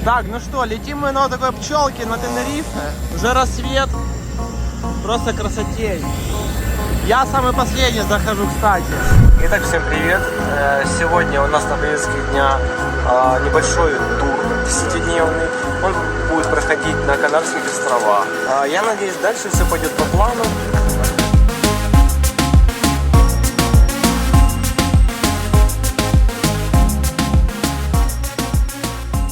Так, ну что, летим мы на вот такой пчелке на Тенерифе. Уже рассвет. Просто красотень. Я самый последний захожу, кстати. Итак, всем привет. Сегодня у нас на повестке дня небольшой тур 10-дневный. Он будет проходить на Канарских островах. Я надеюсь, дальше все пойдет по плану.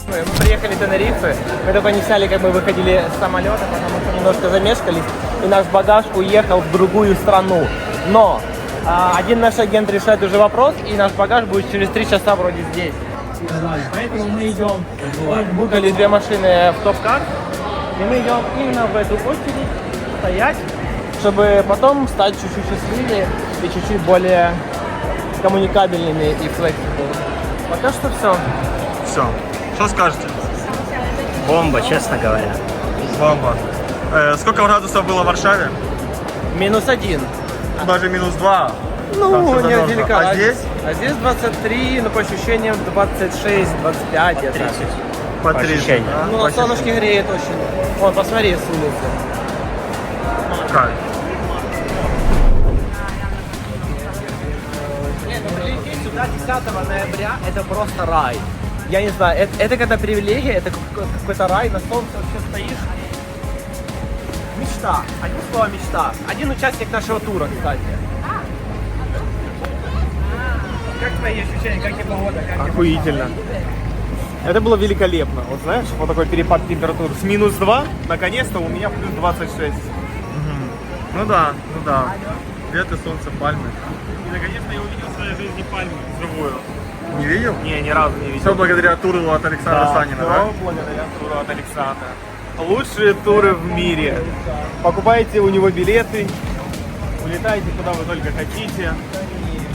Мы приехали в Тенерифе, мы только не сняли, как мы выходили с самолета, потому что немножко замешкались, и наш багаж уехал в другую страну. Но один наш агент решает уже вопрос, и наш багаж будет через 3 часа вроде здесь. Поэтому мы идем, мы букали 2 машины в топ-кар, и мы идем именно в эту очередь стоять, чтобы потом стать чуть-чуть счастливее и чуть-чуть более коммуникабельными и флексибельными. Пока что все. Все. Что скажете? Бомба, честно говоря. Бомба. Сколько градусов было в Варшаве? -1. Даже -2. Ну, не далеко. А здесь? А здесь 23, но по ощущениям 26-25 где-то. 30. По По 30. ощущениям. да? Ну, По на солнышке ощущениям. греет очень. Вон, посмотри с улицы. Кайф. Нет, ну прилететь сюда 10 ноября, это просто рай. Я не знаю, это когда привилегия, это какой-то рай, на солнце вообще стоишь. Мечта. Одним словом, мечта. Один участник нашего тура, кстати. Как твои ощущения, как и погода? Охуительно. Это было великолепно. Вот знаешь, вот такой перепад температур. С -2, наконец-то у меня плюс 26. Ну да, ну да. Свет и солнце, пальмы. И наконец-то я увидел в своей жизни пальму живую. Не видел? Не, ни разу не видел. Все благодаря туру от Александра Санина, да? Все благодаря туру от Александра. Лучшие туры в мире. Покупайте у него билеты, улетайте куда вы только хотите.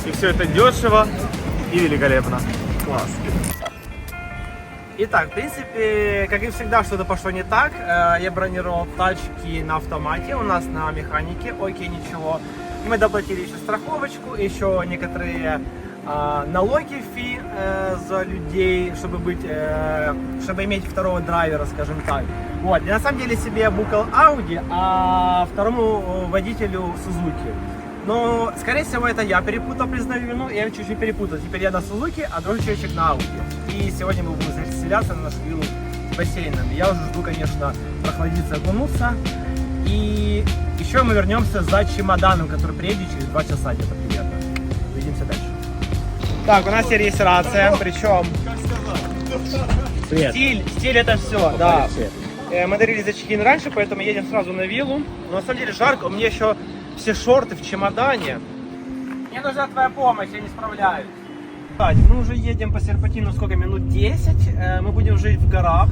И все это дешево и великолепно. Класс. Итак, в принципе, как и всегда, что-то пошло не так. Я бронировал тачки на автомате, у нас на механике, окей, ничего. Мы доплатили еще страховочку, еще некоторые налоги фи за людей, чтобы иметь второго драйвера, скажем так. Вот. И на самом деле себе я букал Audi, а второму водителю Suzuki. Но, скорее всего, это я перепутал, признаю вину, я чуть-чуть перепутал. Теперь я на Suzuki, а другой человечек на Audi. И сегодня мы будем заселяться на нашу виллу с бассейном. Я уже жду, конечно, прохладиться, окунуться. И еще мы вернемся за чемоданом, который приедет через 2 часа где-то примерно. Увидимся дальше. Так, у нас теперь есть рация, причем стиль это все, да. Мы дарили за чекин раньше, поэтому едем сразу на виллу. Но на самом деле жарко, у меня еще все шорты в чемодане. Мне нужна твоя помощь, я не справляюсь. Мы уже едем по серпантину сколько, минут 10. Мы будем жить в горах.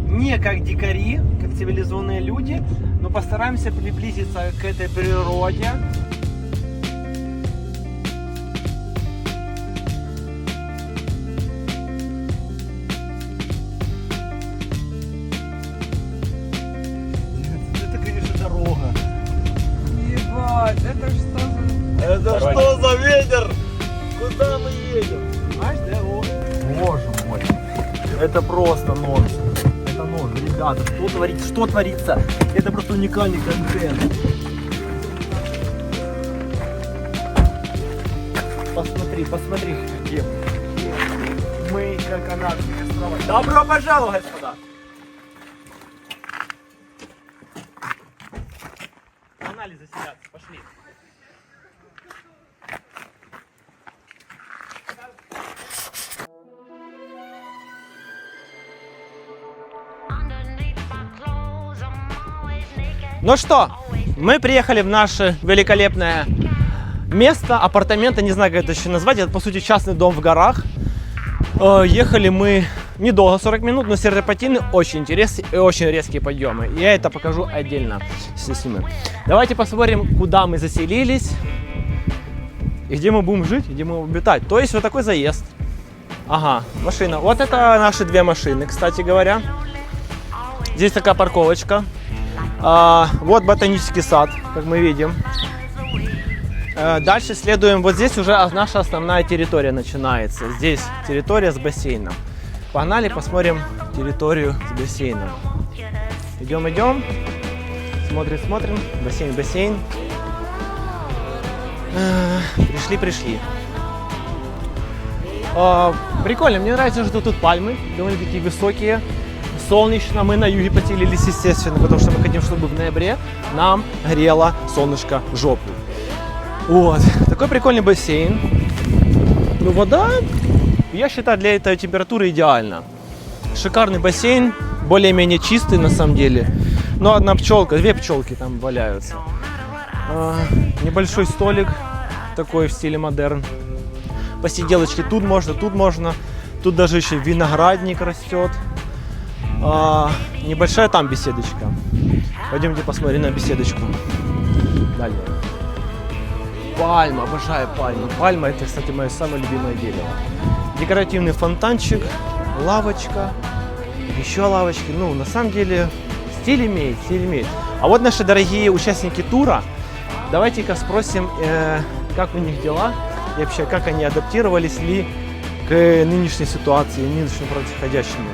Не как дикари, как цивилизованные люди, но постараемся приблизиться к этой природе. Это, конечно, дорога. Ебать, это что за... Это что за ветер? Куда мы едем? Понимаешь, да? Боже мой. Это просто нонсенс. Это нож, ребята, что творится? Это просто уникальный контент. Посмотри, где мы на Канарских островах. Добро пожаловать, господа! Погнали заселяться, пошли. Ну что, мы приехали в наше великолепное место, апартаменты, не знаю, как это еще назвать, это по сути частный дом в горах. Ехали мы недолго, 40 минут, но серпантины очень интересные и очень резкие подъемы. Я это покажу отдельно, если снимем. Давайте посмотрим, куда мы заселились и где мы будем жить, где мы будем обитать. То есть вот такой заезд. Ага, машина. Вот это наши 2 машины, кстати говоря. Здесь такая парковочка. Вот ботанический сад, как мы видим. Дальше следуем, вот здесь уже наша основная территория начинается. Здесь территория с бассейном. Погнали, посмотрим, территорию с бассейном. Идем. Смотрим. Бассейн. Пришли. Прикольно, мне нравится, что тут пальмы, довольно-таки высокие, солнечно. Мы на юге поселились, естественно, потому что мы хотим, чтобы в ноябре нам грело солнышко жопу. Вот, такой прикольный бассейн. Ну, вода, я считаю, для этой температуры идеально. Шикарный бассейн, более-менее чистый на самом деле. Но одна пчелка, 2 пчелки там валяются. Небольшой столик, такой в стиле модерн. Посиделочки тут можно. Тут даже еще виноградник растет. Небольшая там беседочка. Пойдемте посмотрим на беседочку. Далее. Пальма, обожаю пальму. Пальма — это, кстати, мое самое любимое дерево. Декоративный фонтанчик, лавочка, еще лавочки. Ну, на самом деле, стиль имеет. А вот наши дорогие участники тура. Давайте-ка спросим, как у них дела и вообще, как они адаптировались ли к нынешней ситуации, нынешнему происходящему.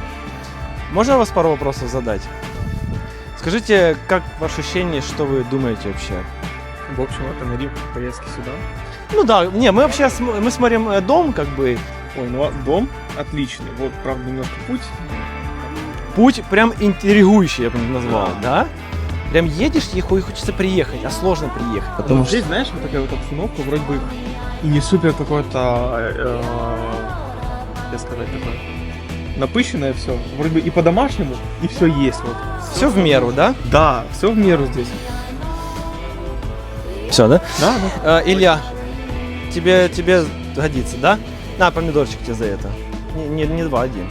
Можно вас пару вопросов задать? Скажите, как ваше ощущение, что вы думаете вообще? В общем, это на рим поездки сюда. Ну да, не, мы вообще мы смотрим дом, как бы. Ой, ну дом отличный. Вот, правда, немножко путь. Путь прям интригующий, я бы назвал, да? Прям едешь и хочется приехать, а сложно приехать. Потому что здесь, знаешь, вот такая вот обстановка, вроде бы и не супер какое-то, как сказать, такое напыщенное все. Вроде бы и по-домашнему, и все есть. Вот. Все в меру, да? Да, все в меру здесь. Все, да? Да. Илья, тебе годится, да? На, помидорчик тебе за это. Не 2, 1.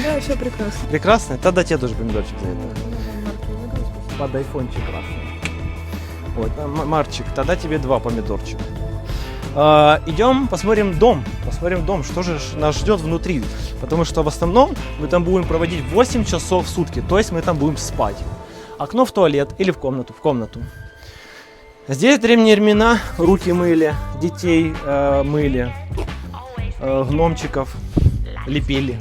Да, все прекрасно. Прекрасно? Тогда тебе тоже помидорчик за это. Под айфончик красный. Вот, Марчик, тогда тебе 2 помидорчика. Идем, посмотрим дом. Что же нас ждет внутри. Потому что в основном мы там будем проводить 8 часов в сутки. То есть мы там будем спать. Окно в туалет или в комнату. Здесь в древние времена руки мыли, детей мыли, гномчиков лепили.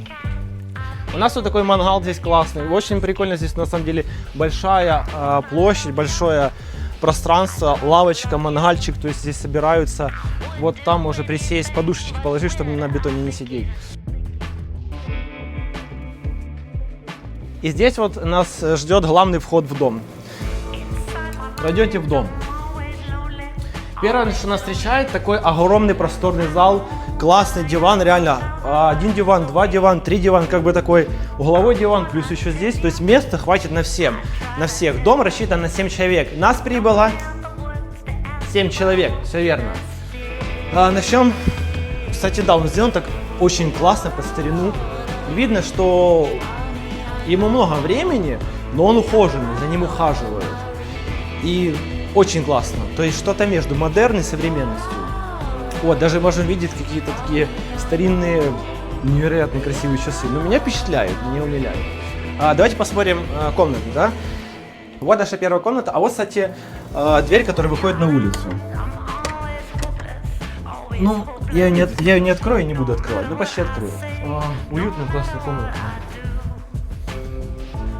У нас вот такой мангал здесь классный. Очень прикольно здесь, на самом деле, большая площадь, большое пространство, лавочка, мангальчик. То есть здесь собираются. Вот там можно присесть, подушечки положить, чтобы на бетоне не сидеть. И здесь вот нас ждет главный вход в дом. Пройдете в дом. Первое, что нас встречает, такой огромный просторный зал, классный диван, реально 1 диван, 2 дивана, 3 дивана, как бы такой угловой диван, плюс еще здесь, то есть места хватит на всех. Дом рассчитан на 7 человек. Нас прибыло 7 человек, все верно. Начнем, кстати, да, он сделан так очень классно, под старину. Видно, что ему много времени, но он ухоженный, за ним ухаживают. И очень классно. То есть что-то между модерной и современностью. Вот, даже можем видеть какие-то такие старинные, невероятно красивые часы. Но меня впечатляют, меня умиляют. Давайте посмотрим комнату, да? Вот наша первая комната. А вот, кстати, дверь, которая выходит на улицу. Ну, я ее не открою, не буду открывать. Ну, почти открою. Уютная, классная комната.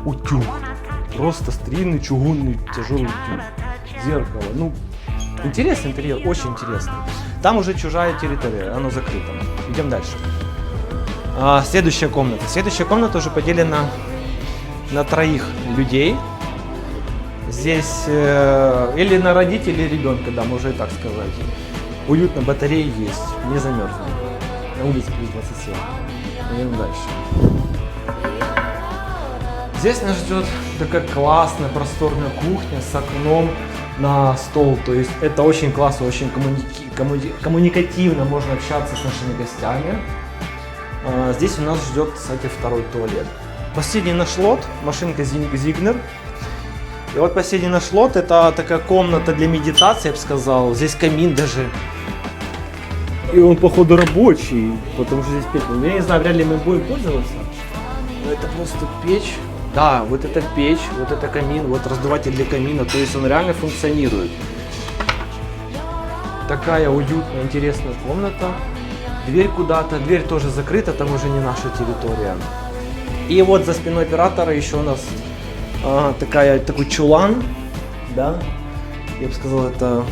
Утюг. Просто старинный, чугунный, тяжелый утюг. Зеркало. Ну, интересный интерьер, очень интересный. Там уже чужая территория, оно закрыто. Идем дальше. Следующая комната. Следующая комната уже поделена на 3 людей. Здесь или на родителей ребенка, да, можно и так сказать. Уютно, батареи есть, не замерзнем. На улице плюс 27. Идем дальше. Здесь нас ждет такая классная просторная кухня с окном на стол. То есть это очень классно, очень коммуникативно, можно общаться с нашими гостями. Здесь у нас ждет, кстати, 2-й туалет. Последний наш лот, машинка Ziegner. И вот последний наш лот, это такая комната для медитации, я бы сказал. Здесь камин даже. И он, походу, рабочий, потому что здесь печь. Я не знаю, вряд ли мы будем пользоваться. Но это просто печь. Да, вот это печь, вот это камин, вот раздуватель для камина, то есть он реально функционирует. Такая уютная, интересная комната. Дверь куда-то, дверь тоже закрыта, там уже не наша территория. И вот за спиной оператора еще у нас такой чулан, да, я бы сказал, это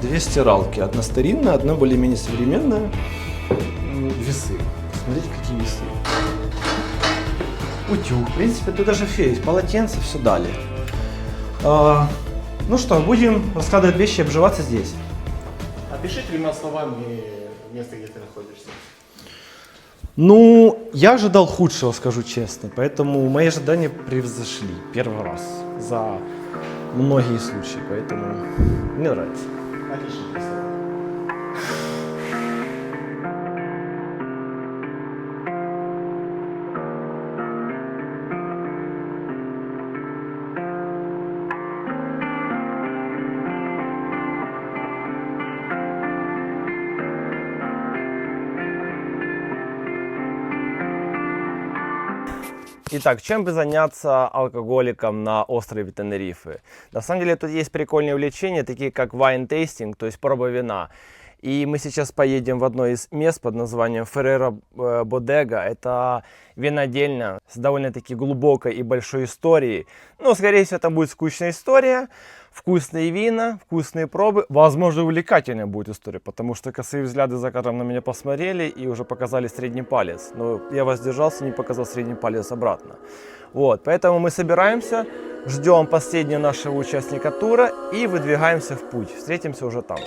2 стиралки. Одна старинная, одна более-менее современная. Весы. Смотрите, какие весы. Утюг. В принципе, тут даже все есть. Полотенце, все дали. Ну что, будем раскладывать вещи и обживаться здесь. Опиши 3 словами место, где ты находишься. Ну, я ожидал худшего, скажу честно. Поэтому мои ожидания превзошли первый раз за многие случаи. Поэтому мне нравится. Отлично, красиво. Итак, чем бы заняться алкоголиком на острове Тенерифе? На самом деле тут есть прикольные увлечения, такие как wine-tasting, то есть проба вина. И мы сейчас поедем в одно из мест под названием Ferrero Bodega. Это винодельня с довольно-таки глубокой и большой историей. Но, скорее всего, это будет скучная история. Вкусные вина, вкусные пробы. Возможно, увлекательная будет история, потому что косые взгляды за кадром на меня посмотрели и уже показали средний палец. Но я воздержался, не показал средний палец обратно. Вот, поэтому мы собираемся, ждем последнего нашего участника тура и выдвигаемся в путь. Встретимся уже там.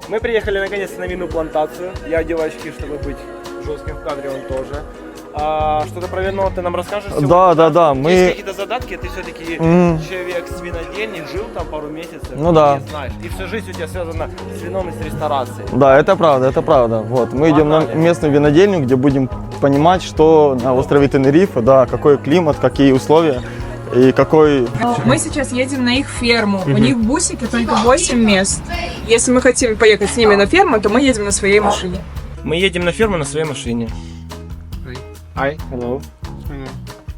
Мы приехали наконец-то на винную плантацию. Я одел очки, чтобы быть жестким в кадре, он тоже. Что-то про вино ты нам расскажешь? Да. Есть какие-то задатки? Ты все-таки человек с винодельни, жил там пару месяцев. Ну да. Не знаешь. И всю жизнь у тебя связана с вином и с ресторацией. Да, это правда. Вот, мы идем на местную винодельню, где будем понимать, что на острове Тенерифе, да, какой климат, какие условия и какой... Мы сейчас едем на их ферму. У них в бусике только 8 мест. Если мы хотим поехать с ними на ферму, то мы едем на своей машине. Мы едем на ферму на своей машине. Hi. Hello.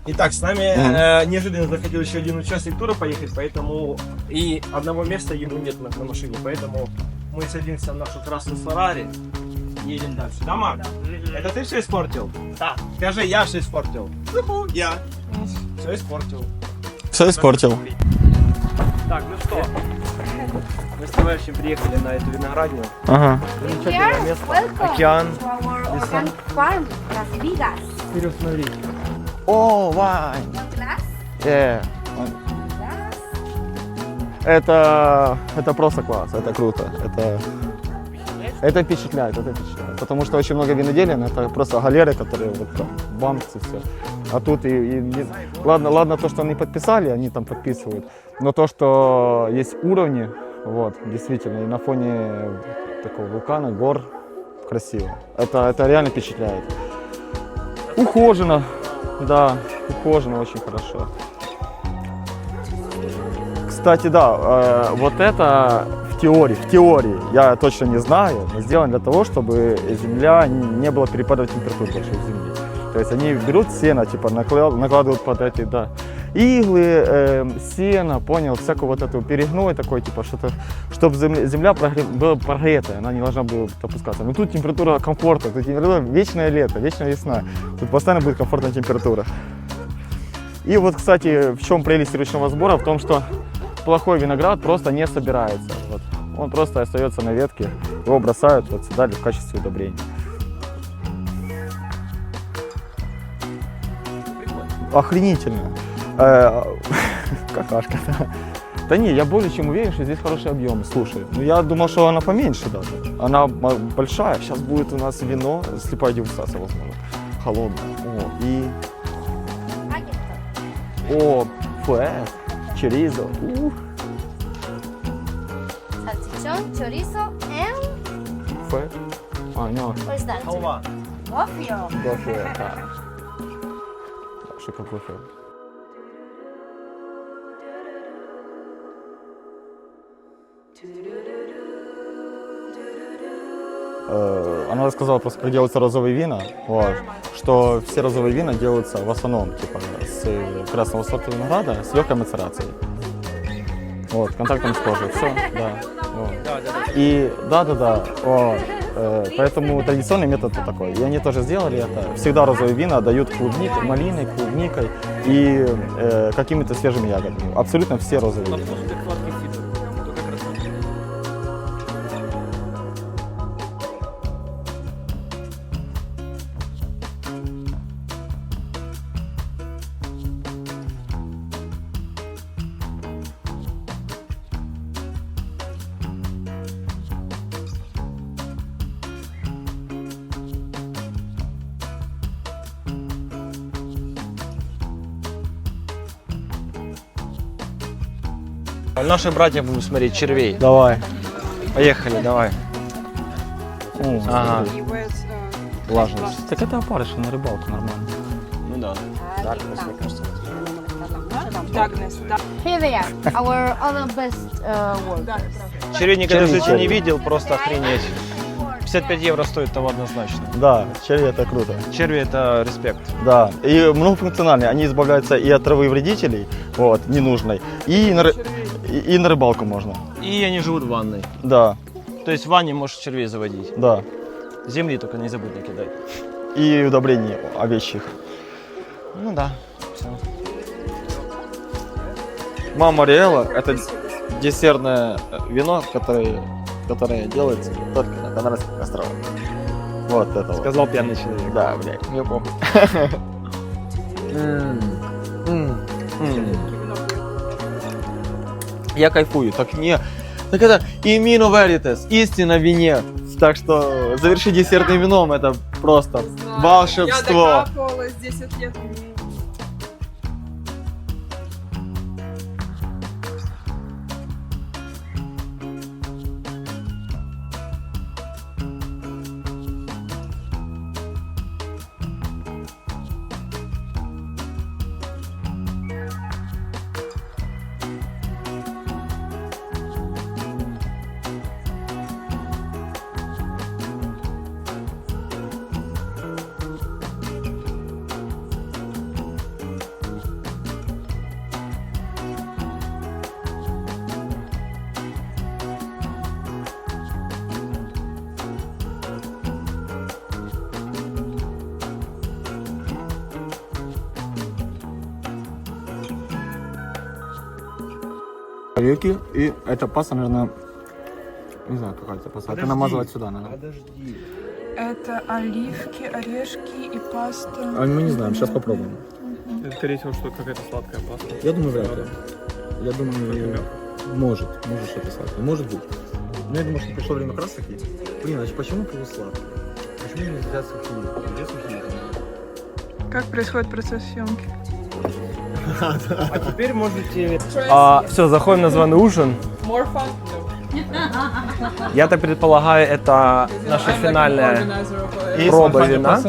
Итак, с нами неожиданно захотел еще один участник тура поехать, поэтому и одного места ему нет на машине, поэтому мы садимся в нашу красную Феррари и едем дальше. Да, Марк? Это ты все испортил? Да. Скажи, я все испортил. Я. Все испортил. Все испортил. Так, ну что? Мы с товарищем приехали на эту виноградню. Ага. Замечательное место. Океан. Леса. Farm, Las Vegas. Вперед, смотри. О, вайн. Glass. Это просто класс, это круто. Это впечатляет, потому что очень много виноделин, это просто галеры, которые вот там, бамцы, все. А тут ладно то, что они подписали, они там подписывают, но то, что есть уровни, вот, действительно, и на фоне такого вулкана, гор, красиво. Это реально впечатляет. Ухожено, да, ухожено очень хорошо. Кстати, да, вот это в теории, я точно не знаю, но сделано для того, чтобы земля не было перепадов температур большой земли. То есть они берут сено, типа накладывают под эти, да, иглы, сено, понял, всякую вот эту перегной такой, типа что-то, чтобы земля была прогретая, она не должна была опускаться. Но тут температура комфортная, тут температура вечное лето, вечная весна, тут постоянно будет комфортная температура. И вот, кстати, в чем прелесть ручного сбора, в том, что плохой виноград просто не собирается. Вот. Он просто остается на ветке, его бросают вот сюда в качестве удобрения. Охренительно. Какашка. Да не, я более чем уверен, что здесь хороший объем. Слушай, ну я думал, что она поменьше даже. Она большая. Сейчас будет у нас вино, слепая дегустация, возможно. Холодное. О, и... О, фуэт, чоризо. Salchichón, chorizo, and Фуэт. А, no. what is that? Халва. Gofio. Гофе, да. Что как гофе? Она рассказала просто, как делаются розовые вина, вот, что все розовые вина делаются в основном типа с красного сорта винограда с легкой мацерацией. Вот, контактом с кожей, все, да. Вот. И да, вот. Поэтому традиционный метод вот такой. И они тоже сделали это. Всегда розовые вина дают малиной, клубникой и какими-то свежими ягодами. Абсолютно все розовые вина. Наши братья будут смотреть червей. Давай. Поехали, давай. Ага. Влажность. Так это опарыши на рыбалку нормально. Ну да. Darkness, мне кажется. Here they are, our other best workers. Червей никогда в Черви, жизни не черви. видел, просто охренеть. 55 евро стоит того однозначно. Да, черви это круто. Черви это респект. Да, и многофункциональные. Они избавляются и от травы вредителей, вот, ненужной, и и на рыбалку можно. И они живут в ванной. Да, То есть в ванне можешь червей заводить. да. Земли только не забудь накидать. И удобрений овечьих. Ну да. Всё. Мама Риэла – это десертное вино, которое делается только на Канарских островах. Вот это вот. Сказал пьяный человек. Да, блядь, я помню. Я кайфую, так это имино веритас, истина в вине. Так что заверши десертным вином, это просто волшебство. Я докапывалась 10 лет. Оливки, и эта паста, наверное, не знаю, какая это паста. Это намазывать сюда надо. Это оливки, орешки и паста. А мы не знаем, сейчас попробуем. Это, скорее всего, что какая-то сладкая паста. Я думаю, вряд ли. Я думаю, может что-то сладкое. Может быть. Но я думаю, что пришло время как раз таки. Блин, а почему полусладкое? Почему не взять сухие? Где сухие? Как происходит процесс съемки? А теперь можете... Все, заходим на званый ужин. More fun? Я так предполагаю, это наша финальная проба вина.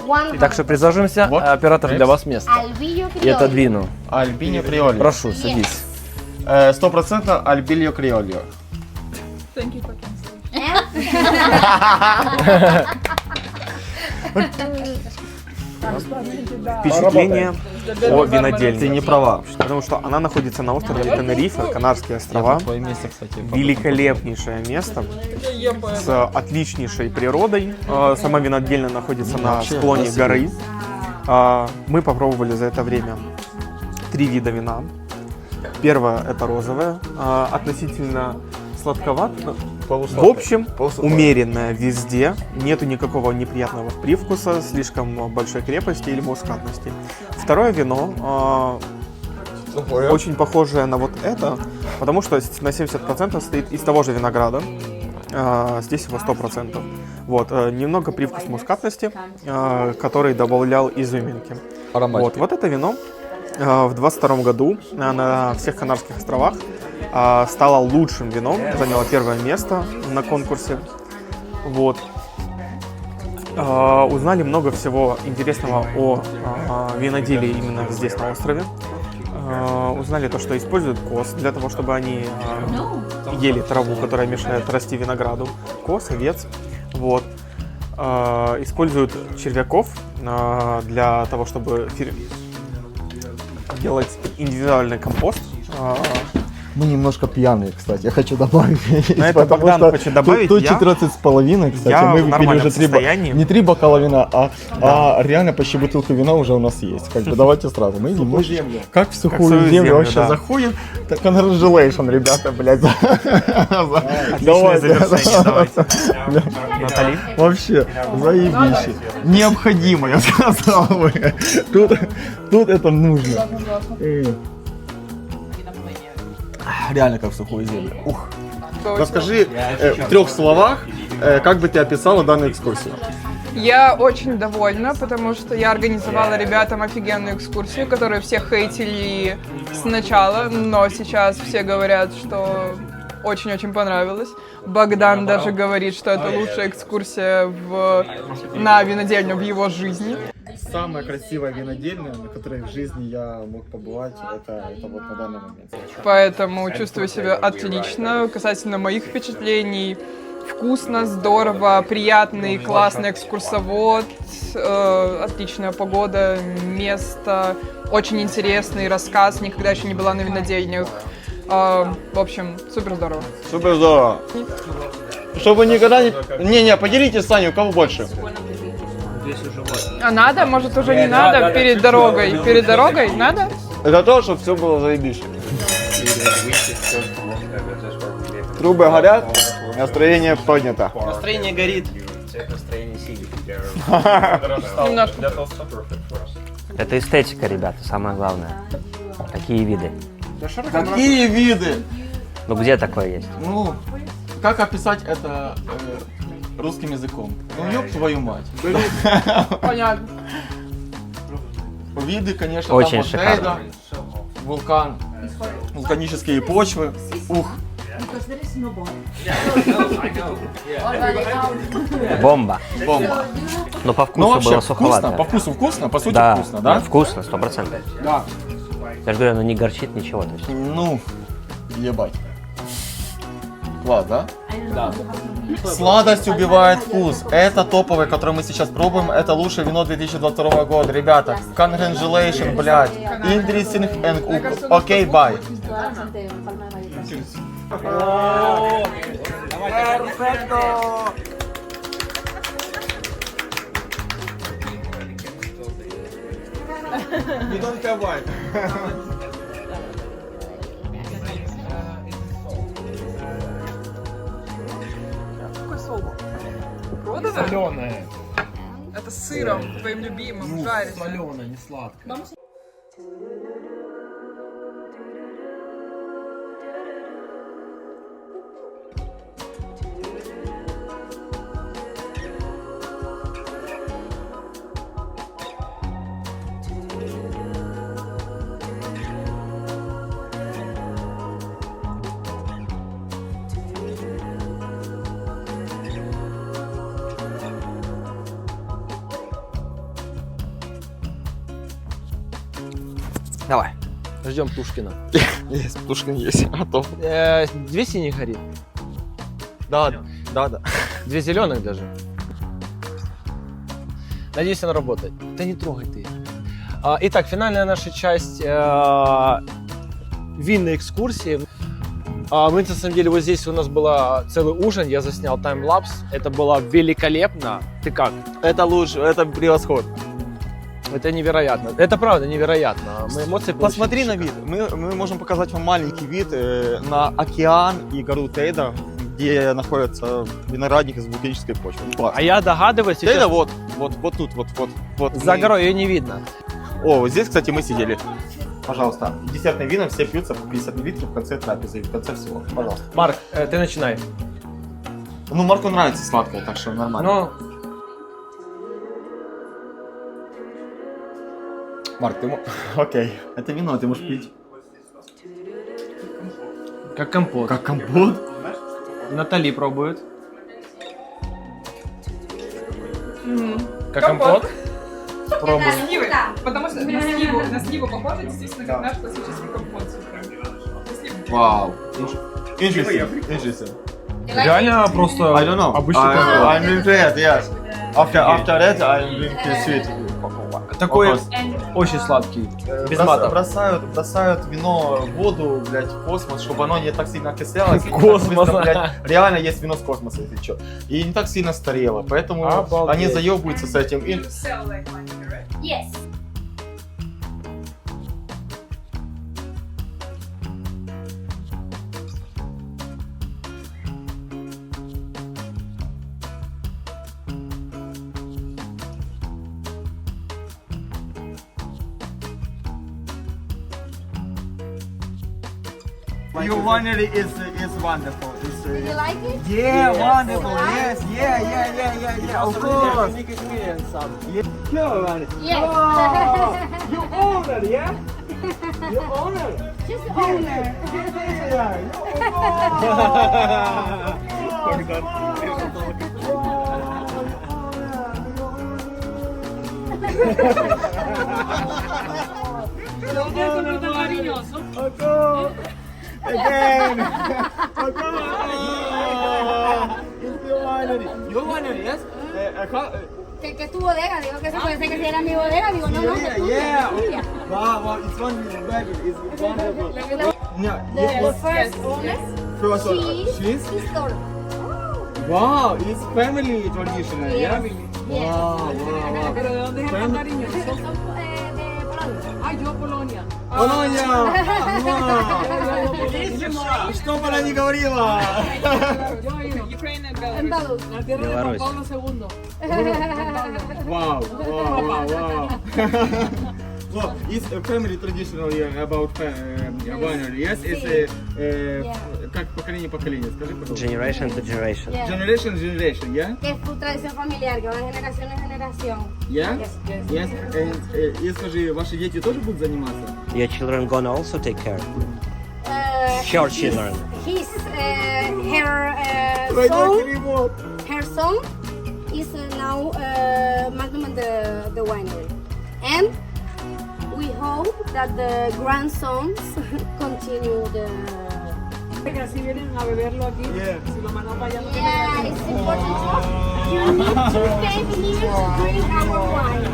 One Так что присаживаемся, оператор для вас место. Albillo И criollo. отодвину. Альбиньо криольо. Прошу, садись. 100% альбиньо криольо. Thank you for Впечатление о винодельне. Ты не права. Потому что она находится на острове Тенерифе, Канарские острова. Твое место, кстати. Великолепнейшее место с отличнейшей природой. Сама винодельня находится на Вообще, склоне красиво. горы. Мы попробовали за это время 3 вида вина. Первое – это розовое, относительно сладковато. В общем, умеренное везде, нету никакого неприятного привкуса, слишком большой крепости или мускатности. Второе вино очень похожее на вот это, потому что на 70% стоит из того же винограда, здесь его 100%. Вот, немного привкус мускатности, который добавлял изюминки. Вот это вино в 22 году на всех Канарских островах стало лучшим вином, заняло первое место на конкурсе. Вот. Узнали много всего интересного о виноделии именно здесь, на острове. Узнали то, что используют коз для того, чтобы они ели траву, которая мешает расти винограду. Коз, овец. Вот. Используют червяков для того, чтобы делать индивидуальный компост. Мы немножко пьяные, кстати, я хочу добавить. На это Потому Богдан что хочет добавить, Тут я- 14,5, кстати, я мы в выпили нормальном уже состоянии. не 3 бокала вина, а реально почти бутылка вина уже у нас есть. Как бы давайте сразу. Мы немножко, как в сухую сухую землю землю, вообще да. заходим. Так, congratulations, ребята, блядь. Отличное Давайте. завершение, давайте. Натали? Вообще, заебище. Необходимо, я сказал бы. Тут это нужно. Реально как в сухую землю. Ух. Расскажи в 3 словах, как бы ты описала данную экскурсию. Я очень довольна, потому что я организовала ребятам офигенную экскурсию, которую все хейтили сначала, но сейчас все говорят, что очень-очень понравилось. Богдан даже говорит, что это лучшая экскурсия на винодельню в его жизни. Самая красивая винодельня, на которой в жизни я мог побывать, это вот на данный момент. Поэтому чувствую себя отлично. Касательно моих впечатлений, вкусно, здорово, приятный, классный экскурсовод, отличная погода, место, очень интересный рассказ, никогда еще не была на винодельнях. В общем, супер здорово. Супер здорово. Чтобы никогда не... Не, поделитесь, Саня, у кого больше? А надо? Может, уже не надо? Перед дорогой? Перед дорогой надо? Это то, чтобы все было заебись. Трубы горят, настроение поднято. Настроение горит. Немножко. Это эстетика, ребята, самое главное. Какие виды? Какие виды? Ну где такое есть? Ну, как описать это русским языком? Ну, ёб твою мать. Понятно. Виды, конечно, Очень там вот шикарно. Тейда, вулкан, вулканические почвы. Ух, Бомба. бомба. Но по Ну, вкусу вообще, было вкусно, суховато. по вкусу вкусно, по сути Да, вкусно, да? вкусно, 100%. Да. Я же говорю, оно не горчит ничего. То есть. Ну, ебать. Класс, да? Да. Сладость убивает вкус. Это топовый, который мы сейчас пробуем. Это лучшее вино 2022 года. Ребята, congratulations, блядь. Interesting and cool. Окей, bye. You don't have wine. Какой соус? Соленое. Это с сыром, твоим любимым, жареным. Соленое, не сладкое. Давай. Ждем Птушкина. Есть, Птушкин есть. Готов. 2 синих горит. Да. 2 зеленых даже. Надеюсь, она работает. Да не трогай ты. Итак, финальная наша часть винной экскурсии. Мы, на самом деле, вот здесь у нас был целый ужин, я заснял таймлапс. Это было великолепно. Ты как? Это лучше, это превосходно. Это невероятно. Это правда невероятно. Мы эмоции Посмотри на получили вид. Мы можем показать вам маленький вид на океан и гору Тейда, где находятся виноградники с вулканической почвой. Класс. А я догадываюсь, Тейда сейчас вот тут, вот. за горой ее не видно. О, вот здесь, кстати, мы сидели. Пожалуйста, десертные вина все пьются по 50 мл в конце трапезы, в конце всего. Пожалуйста. Марк, ты начинай. Ну, Марку нравится сладкое, так что нормально. Ну, Марк, ты окей. Это вино, ты можешь пить. как компот. Как компот? Натали пробует. Как Компот. компот? Пробуем. Сливы. Потому что на сливу похоже, действительно, как наш классический компот с утром. Вау. Interesting. Реально просто I don't know. обычный компот. I'm impressed, yes. After that, I'm drinking sweet. Такой Of course. Очень сладкий. Без Брос- матов. бросают вино в воду, блядь, в космос, чтобы оно не так сильно окислялось. И не так Космос. быстро, блядь, реально есть вино с космоса, если что. И не так сильно старело, поэтому Обалдеть. они заебываются с этим. И Yes. Your winery is wonderful. It's, Do you like it? yeah, wonderful. Yes. Yeah. Of course. Unique experience. Yes. You owner, yeah? You owner. Just the owner. Again. It's your winery. Your winery, yes? Que es tu bodega, digo que eso puede ser que si era mi bodega, digo no, que es tuya. Yeah. Wow, it's wonderful. It's wonderful. The first owner, First one, she's his daughter. Wow, it's family traditional, yeah? Yes. Wow. ¿Pero de dónde es el cariño? Son de Polonia. Ay, yo Polonia. Polonia! Что бы она ни говорила! Yo he ido. Ukraine and En Belarus. Belarus. La tierra de Juan Pablo II. Wow. Well, it's a family traditional about winery, yes? It's как поколение, скажи, пожалуйста. Generation to generation. Yeah. Generation, yeah? Que es tu tradición familiar, que va de generación en generación. Yeah? Yes. Yes. And, и скажи, ваши дети тоже будут заниматься? Your children gonna also take care. Her children. His, her son is now managing the winery. And we hope that the grandsons continue the... Que si vienen a beberlo aquí, si lo mandan para allá, no Yeah, it's important. You need to stay here to drink our wine.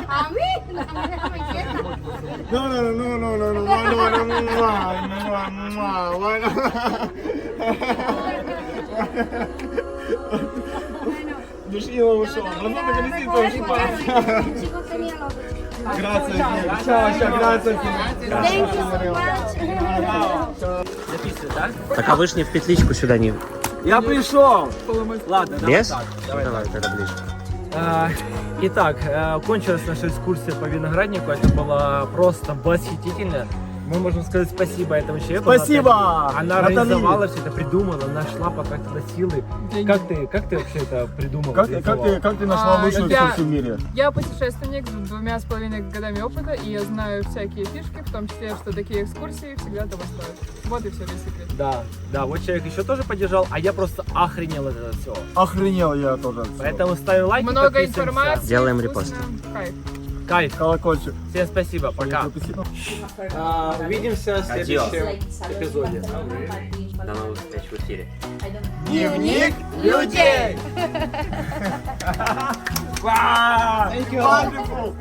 A mí, déjame quieta. Души его ушел. Chicos tenía los otros. Gracias. Чао, gracias. Thank you so much. Так а вы ж не в петличку сюда не... Я пришел. Ладно, давай Без? так. Давай. Давай тогда ближе. Итак, кончилась наша экскурсия по винограднику. Это было просто восхитительно. Мы можем сказать спасибо этому человеку. Спасибо, Она Натали. организовала все это, придумала, нашла, потратила силы. Как ты вообще это придумала? Как ты нашла лучшую я- экскурсию в мире? Я путешественник с 2,5 годами опыта, и я знаю всякие фишки, в том числе, что такие экскурсии всегда того стоят. Вот и все, весь секрет. Да, вот человек еще тоже поддержал, а я просто охренел от этого всего. Охренел я тоже. Поэтому ставим лайк. Много подписываемся. информации. Делаем вкусно. репосты. Кайф. Кайф. Колокольчик. Всем спасибо, пока. Увидимся в следующем эпизоде. До новых встреч в эфире. Дневник людей! Wow! Wonderful!